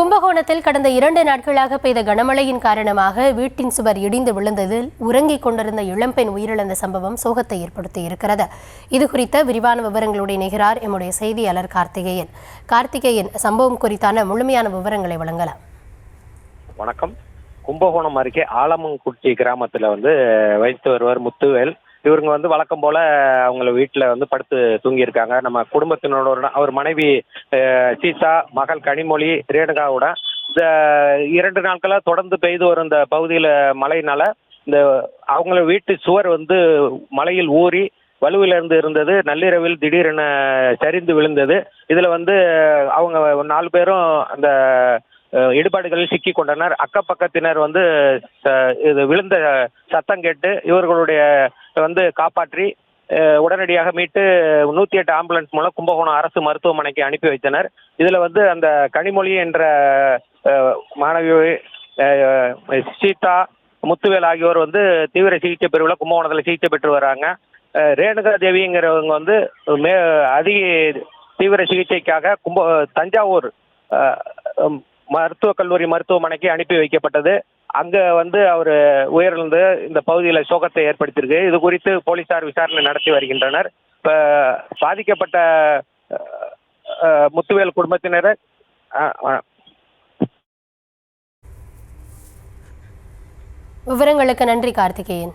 கும்பகோணத்தில் கடந்த 2 நாட்களாக பெய்த கனமழையின் காரணமாக வீட்டின் சுவர் இடிந்து விழுந்ததில் உறங்கிக் கொண்டிருந்த இளம்பெண் உயிரிழந்த சம்பவம் சோகத்தை ஏற்படுத்தியிருக்கிறது. இதுகுறித்த விரிவான விவரங்களோடு இணைகிறார் எம்முடைய செய்தியாளர் கார்த்திகேயன். சம்பவம் குறித்தான முழுமையான விவரங்களை வழங்கலாம். வணக்கம். கும்பகோணம் அருகே ஆலமங்குட்டி கிராமத்தில் வைத்து வருவர் முத்துவேல். இவருங்க வழக்கம் போல அவங்க வீட்டில் படுத்து தூங்கியிருக்காங்க. நம்ம குடும்பத்தினரோட அவர் மனைவி சீதா, மகள் கனிமொழி, ரேணுகாவோட இந்த 2 நாட்களாக தொடர்ந்து பெய்து வரும் இந்த பகுதியில் மழையினால இந்த அவங்கள வீட்டு சுவர் மழையில் ஊறி வலுவிலிருந்து இருந்தது. நள்ளிரவில் திடீரென சரிந்து விழுந்தது. இதில் அவங்க 4 பேரும் அந்த இடுபாடுகளில் சிக்கி கொண்டனர். அக்கப்பக்கத்தினர் இது விழுந்த சத்தம் கேட்டு இவர்களுடைய காப்பாற்றி உடனடியாக மீட்டு 108 ஆம்புலன்ஸ் மூலம் கும்பகோணம் அரசு மருத்துவமனைக்கு அனுப்பி வைத்தனர். இதில் அந்த கனிமொழி என்ற மாணவி, சீதா, முத்துவேல் ஆகியோர் தீவிர சிகிச்சை பிரிவில் கும்பகோணத்தில் சிகிச்சை பெற்று வராங்க. ரேணுகா தேவிங்கிறவங்க அதிக தீவிர சிகிச்சைக்காக தஞ்சாவூர் மருத்துவக் கல்லூரி மருத்துவமனைக்கு அனுப்பி வைக்கப்பட்டது. அங்கே அவர் உயிரிழந்து இந்த பகுதியில் சோகத்தை ஏற்படுத்தியிருக்கு. இது குறித்து போலீசார் விசாரணை நடத்தி வருகின்றனர். இப்போ பாதிக்கப்பட்ட முத்துவேல் குடும்பத்தினர் விவரங்களுக்கு நன்றி கார்த்திகேயன்.